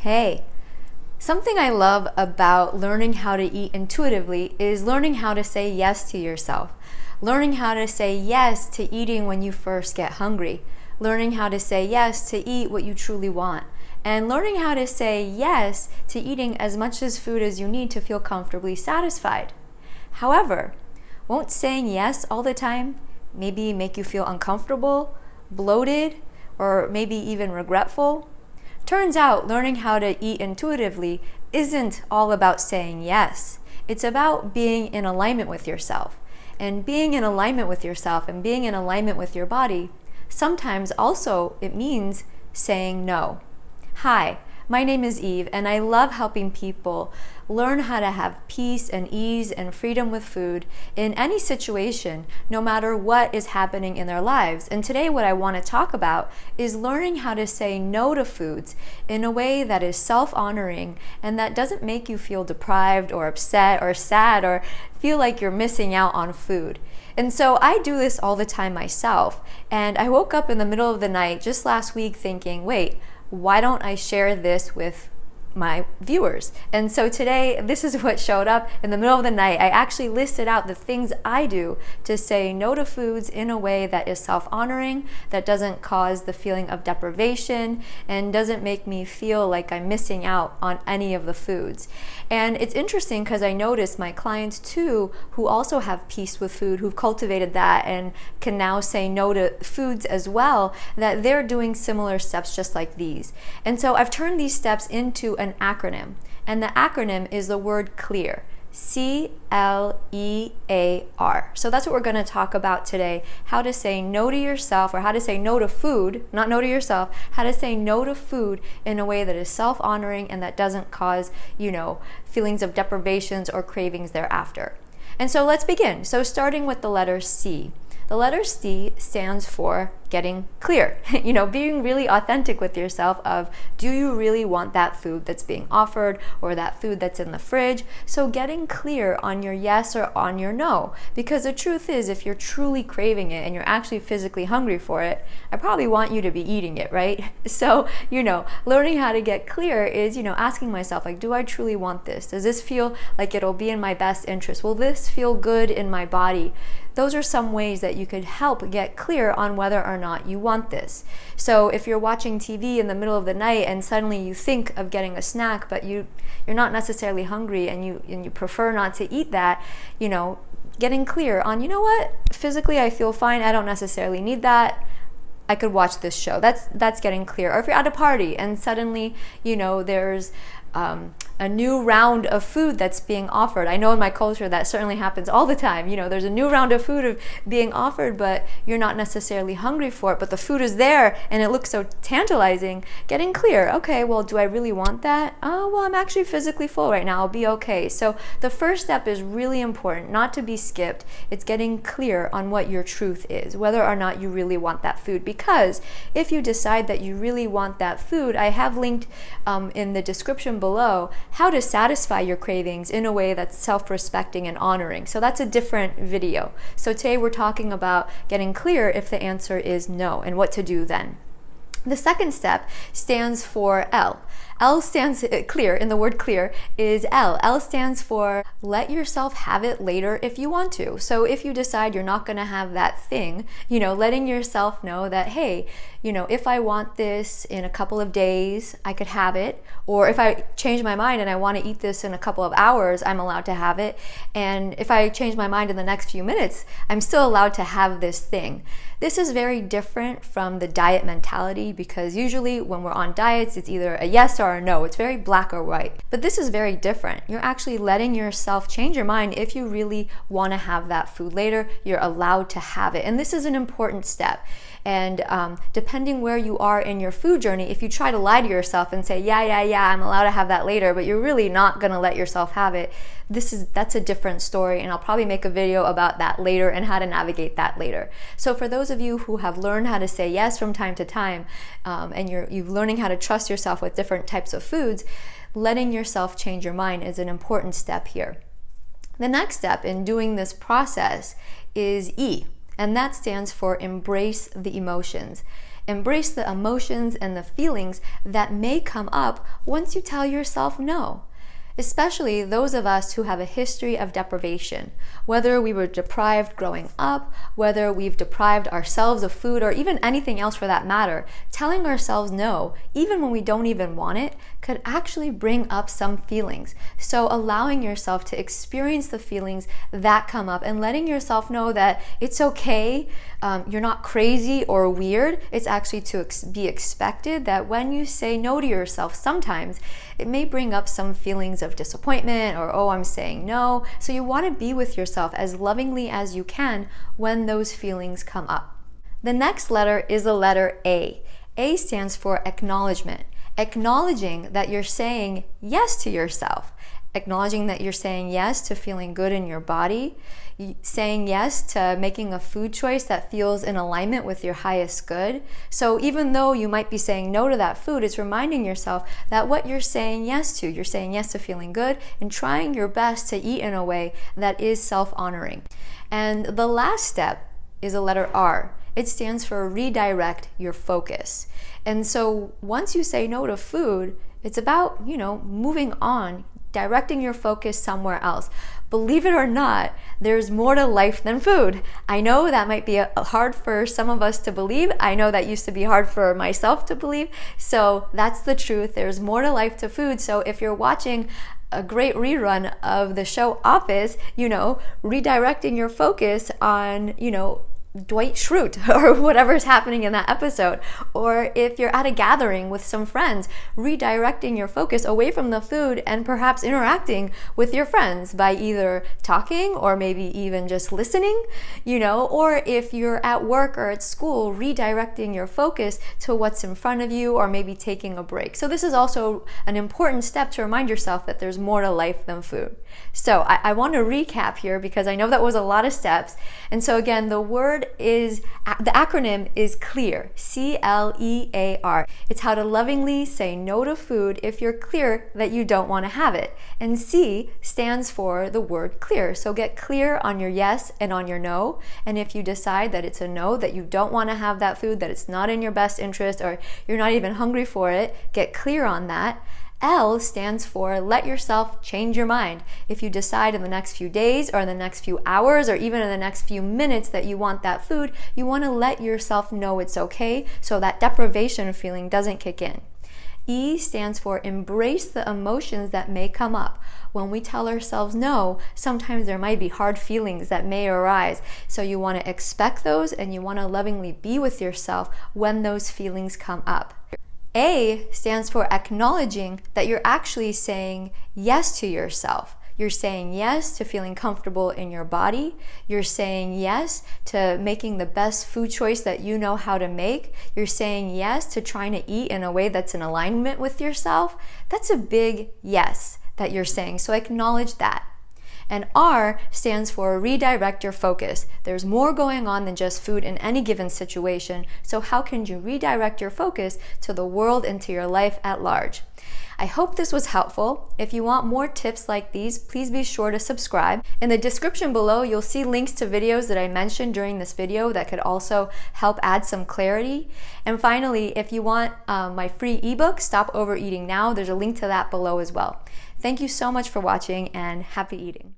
Hey, something I love about learning how to eat intuitively is learning how to say yes to yourself. Learning how to say yes to eating when you first get hungry. Learning how to say yes to eat what you truly want. And learning how to say yes to eating as much as food as you need to feel comfortably satisfied. However, won't saying yes all the time maybe make you feel uncomfortable, bloated, or maybe even regretful? Turns out learning how to eat intuitively isn't all about saying yes. It's about being in alignment with yourself. And being in alignment with yourself and being in alignment with your body, sometimes also it means saying no. Hi, my name is Eve, and I love helping people learn how to have peace and ease and freedom with food in any situation, no matter what is happening in their lives. And today what I want to talk about is learning how to say no to foods in a way that is self-honoring and that doesn't make you feel deprived or upset or sad or feel like you're missing out on food. And so I do this all the time myself. And I woke up in the middle of the night just last week thinking, wait, why don't I share this with my viewers? And so today, this is what showed up in the middle of the night. I actually listed out the things I do to say no to foods in a way that is self-honoring, that doesn't cause the feeling of deprivation, and doesn't make me feel like I'm missing out on any of the foods. And it's interesting because I noticed my clients too, who also have peace with food, who've cultivated that and can now say no to foods as well, that they're doing similar steps just like these. And so I've turned these steps into an acronym, and the acronym is the word CLEAR. CLEAR. So that's what we're going to talk about today, how to say no to yourself, or how to say no to food, not no to yourself, how to say no to food in a way that is self-honoring and that doesn't cause, feelings of deprivations or cravings thereafter. And so let's begin. So starting with the letter C. The letter C stands for getting clear, being really authentic with yourself of, do you really want that food that's being offered or that food that's in the fridge? So getting clear on your yes or on your no, because the truth is, if you're truly craving it and you're actually physically hungry for it, I probably want you to be eating it, right? So, learning how to get clear is, asking myself, like, do I truly want this? Does this feel like it'll be in my best interest? Will this feel good in my body? Those are some ways that you could help get clear on whether or not you want this. So if you're watching TV in the middle of the night and suddenly you think of getting a snack, but you're not necessarily hungry and you prefer not to eat that, getting clear on, what, physically I feel fine, I don't necessarily need that, I could watch this show. That's getting clear. Or if you're at a party and suddenly, there's a new round of food that's being offered. I know in my culture that certainly happens all the time. There's a new round of food being offered, but you're not necessarily hungry for it, but the food is there and it looks so tantalizing. Getting clear. Okay, well, do I really want that? Oh, well, I'm actually physically full right now. I'll be okay. So the first step is really important, not to be skipped. It's getting clear on what your truth is, whether or not you really want that food. Because if you decide that you really want that food, I have linked in the description below how to satisfy your cravings in a way that's self-respecting and honoring. So that's a different video. So today we're talking about getting clear if the answer is no and what to do then. The second step stands for L. L stands, clear, in the word clear, is L. L stands for let yourself have it later if you want to. So if you decide you're not going to have that thing, letting yourself know that, hey, if I want this in a couple of days, I could have it. Or if I change my mind and I want to eat this in a couple of hours, I'm allowed to have it. And if I change my mind in the next few minutes, I'm still allowed to have this thing. This is very different from the diet mentality, because usually when we're on diets, it's either a yes or a no. It's very black or white. But this is very different. You're actually letting yourself change your mind. If you really want to have that food later, you're allowed to have it. And this is an important step. And depending where you are in your food journey, if you try to lie to yourself and say, yeah, I'm allowed to have that later, but you're really not going to let yourself have it, that's a different story, and I'll probably make a video about that later and how to navigate that later. So for those of you who have learned how to say yes from time to time, and you're learning how to trust yourself with different types of foods, letting yourself change your mind is an important step here. The next step in doing this process is E, and that stands for embrace the emotions. Embrace the emotions and the feelings that may come up once you tell yourself no. Especially those of us who have a history of deprivation, whether we were deprived growing up, whether we've deprived ourselves of food, or even anything else for that matter. Telling ourselves no, even when we don't even want it, could actually bring up some feelings. So allowing yourself to experience the feelings that come up and letting yourself know that it's okay, you're not crazy or weird. It's actually to be expected that when you say no to yourself, sometimes it may bring up some feelings of disappointment or, oh, I'm saying no. So you want to be with yourself as lovingly as you can when those feelings come up. The next letter is the letter A. A stands for acknowledgement. Acknowledging that you're saying yes to yourself. Acknowledging that you're saying yes to feeling good in your body, saying yes to making a food choice that feels in alignment with your highest good. So even though you might be saying no to that food, it's reminding yourself that what you're saying yes to feeling good and trying your best to eat in a way that is self-honoring. And the last step is a letter R. It stands for redirect your focus. And so once you say no to food, it's about, moving on, directing your focus somewhere else. Believe it or not, there's more to life than food. I know that might be hard for some of us to believe. I know that used to be hard for myself to believe. So that's the truth. There's more to life to food. So if you're watching a great rerun of the show Office, redirecting your focus on, Dwight Schrute or whatever's happening in that episode. Or if you're at a gathering with some friends, redirecting your focus away from the food and perhaps interacting with your friends by either talking or maybe even just listening, or if you're at work or at school, redirecting your focus to what's in front of you or maybe taking a break. So this is also an important step to remind yourself that there's more to life than food. So I want to recap here because I know that was a lot of steps. And so again, the acronym is CLEAR, C-L-E-A-R. It's how to lovingly say no to food if you're clear that you don't want to have it. And C stands for the word clear. So get clear on your yes and on your no. And if you decide that it's a no, that you don't want to have that food, that it's not in your best interest, or you're not even hungry for it, get clear on that. L stands for let yourself change your mind. If you decide in the next few days or in the next few hours or even in the next few minutes that you want that food, you want to let yourself know it's okay so that deprivation feeling doesn't kick in. E stands for embrace the emotions that may come up. When we tell ourselves no, sometimes there might be hard feelings that may arise. So you want to expect those and you want to lovingly be with yourself when those feelings come up. A stands for acknowledging that you're actually saying yes to yourself. You're saying yes to feeling comfortable in your body. You're saying yes to making the best food choice that you know how to make. You're saying yes to trying to eat in a way that's in alignment with yourself. That's a big yes that you're saying. So acknowledge that. And R stands for redirect your focus. There's more going on than just food in any given situation. So how can you redirect your focus to the world and to your life at large? I hope this was helpful. If you want more tips like these, please be sure to subscribe. In the description below, you'll see links to videos that I mentioned during this video that could also help add some clarity. And finally, if you want my free ebook, Stop Overeating Now, there's a link to that below as well. Thank you so much for watching and happy eating.